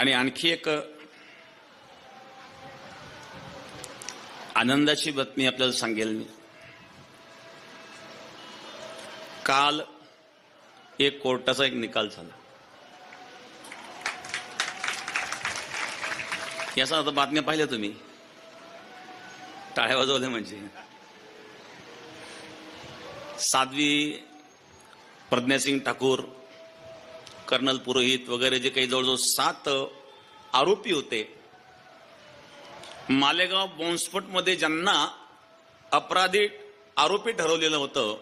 आणि आणखी एक आनंदाची बातमी आपल्याला सांगेल मी. काल एक कोर्टाचा एक निकाल झाला. याचा आता बातम्या पाहिल्या तुम्ही, टाळ्या वाजवल्या म्हणजे. साध्वी प्रज्ञासिंग ठाकूर, कर्नल पुरोहित वगैरे जे काही जवळजवळ 7 आरोपी होते मालेगाव बॉम्बस्फोटमध्ये, ज्यांना अपराधी आरोपी ठरवलेलं होतं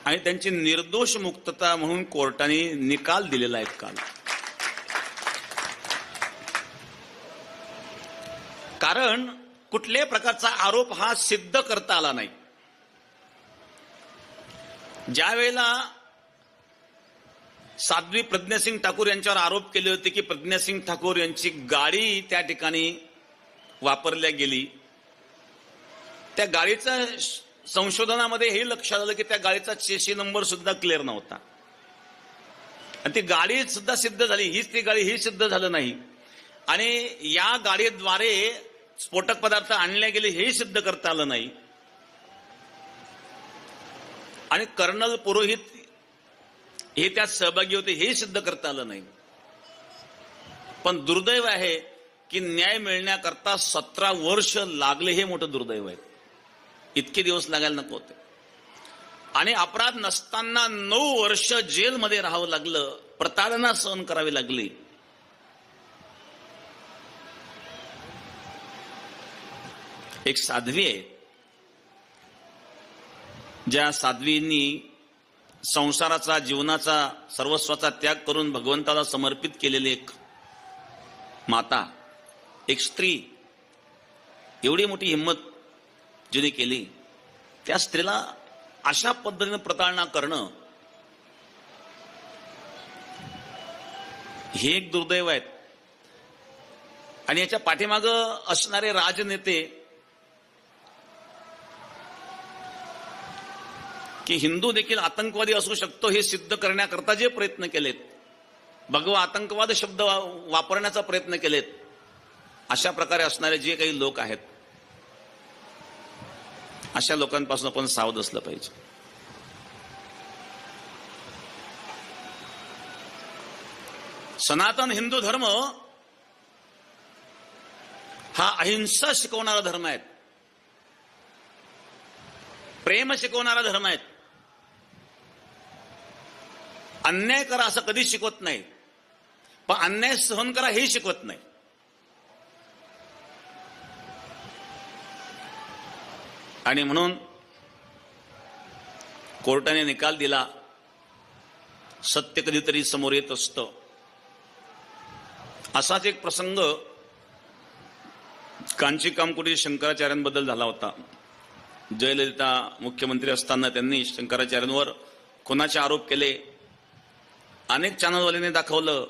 आणि त्यांची निर्दोष मुक्तता म्हणून कोर्टाने निकाल दिलेला आहे काल. कारण कुठल्याही प्रकारचा आरोप हा सिद्ध करता आला नाही. ज्या वेळेला साध्वी प्रज्ञासिंग ठाकूर यांच्यावर आरोप केले होते की प्रज्ञासिंग ठाकूर यांची गाडी त्या ठिकाणी वापरल्या गेली, त्या गाडीच्या संशोधनामध्ये हे लक्षात आलं की त्या गाडीचा चेसी नंबर सुद्धा क्लिअर नव्हता आणि ती गाडी सुद्धा सिद्ध झाली, हीच ती गाडी, ही सिद्ध झालं नाही. आणि या गाडीद्वारे स्फोटक पदार्थ आणले गेले हेही सिद्ध करता आलं नाही. आणि कर्नल पुरोहित हे त्यात सहभागी होते हेही सिद्ध करता आलं नाही. पण दुर्दैव आहे की न्याय मिळण्याकरता 17 वर्ष लागले, हे मोठं दुर्दैव आहे. इतके दिवस लागायला नको होते. आणि अपराध नसताना 9 वर्ष जेलमध्ये राहावं लागलं, प्रताडना सहन करावी लागली. एक साध्वी आहे, ज्या साध्वींनी संसाराचा, जीवनाचा, सर्वस्वाचा त्याग करून भगवंताला समर्पित केलेली एक माता, एक स्त्री, एवढी मोठी हिंमत जिने केली, त्या स्त्रीला अशा पद्धतीने प्रताडणा करणं हे एक दुर्दैव आहे. आणि याच्या पाठीमागं असणारे राजनेते की हिंदू देखील आतंकवादी असू शकतो हे सिद्ध करण्याकरता जे प्रयत्न केलेत, भगवा आतंकवाद शब्द वापरण्याचा प्रयत्न केलेत, अशा प्रकारे असणारे जे काही लोक आहेत, अशा लोकांपासून आपण सावध असलं पाहिजे. सनातन हिंदू धर्म हा अहिंसा शिकवणारा धर्म आहे, प्रेम शिकवणारा धर्म आहे. अन्याय करा असं कधीच शिकवत नाही, पण अन्याय सहन करा हेही शिकवत नाही. आणि म्हणून कोर्टाने निकाल दिला, सत्य कधीतरी समोर येत असतं. असाच एक प्रसंग कांची कामकुटी शंकराचार्यांबद्दल झाला होता. जयललिता मुख्यमंत्री असताना त्यांनी शंकराचार्यांवर खुनाचे आरोप केले, अनेक चॅनलवाल्यांनी दाखवलं.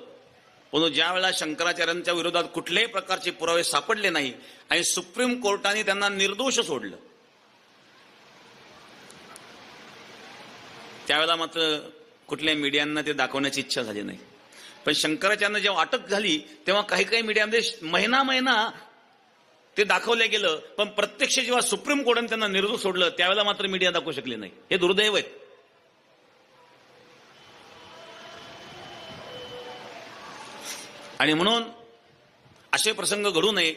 पण ज्या वेळेला शंकराचार्यांच्या विरोधात कुठल्याही प्रकारचे पुरावे सापडले नाही आणि सुप्रीम कोर्टाने त्यांना निर्दोष सोडलं, त्यावेळेला मात्र कुठल्या मीडियांना ते दाखवण्याची इच्छा झाली नाही. पण शंकराचार्यांना जेव्हा अटक झाली तेव्हा काही मीडियामध्ये महिना ते दाखवलं गेलं, पण प्रत्यक्ष जेव्हा सुप्रीम कोर्टाने त्यांना निर्दोष सोडलं त्यावेळेला मात्र मीडिया दाखवू शकली नाही. हे दुर्दैव आहे. आणि म्हणून असे प्रसंग घडू नये.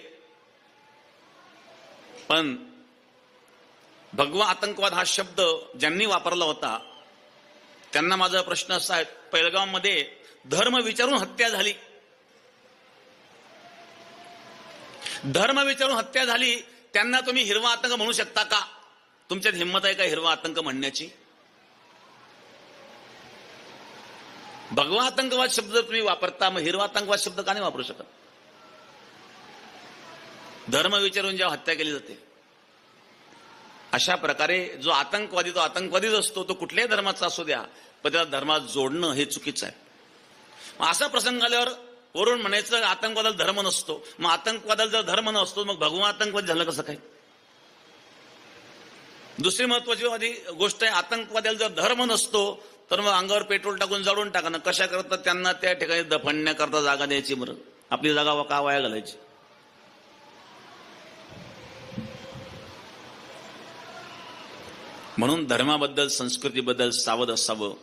पण भगवा आतंकवाद हा शब्द ज्यांनी वापरला होता त्यांना माझा प्रश्न असा आहे, पेहलगावमध्ये धर्म विचारून हत्या झाली, धर्म विचारून हत्या झाली, त्यांना तुम्ही हिरवा आतंक म्हणू शकता का? तुमच्यात हिंमत आहे का हिरवा आतंक म्हणण्याची? भगवा आतंकवाद शब्द जर तुम्ही वापरता, मग हिरवा आतंकवाद शब्द का नाही वापरू शकत? धर्म विचारून जेव्हा हत्या केली जाते, अशा प्रकारे जो आतंकवादी तो आतंकवादीच असतो, तो कुठल्याही धर्माचा असू द्या, पण त्याला धर्मात जोडणं हे चुकीचं आहे. असा प्रसंग आल्यावर वरून म्हणायचं आतंकवादाला धर्म नसतो. मग आतंकवादाला जर धर्म नसतो मग भगवा आतंकवाद झालं कसं काय? दुसरी महत्वाची गोष्ट आहे, आतंकवादाला जर धर्म नसतो तर मग अंगावर पेट्रोल टाकून जाळून टाका ना. कशा करता त्यांना त्या ठिकाणी दफनण्याकरता जागा द्यायची बरं? आपली जागा का वाया घालायची? म्हणून धर्माबद्दल संस्कृतीबद्दल सावध असावं.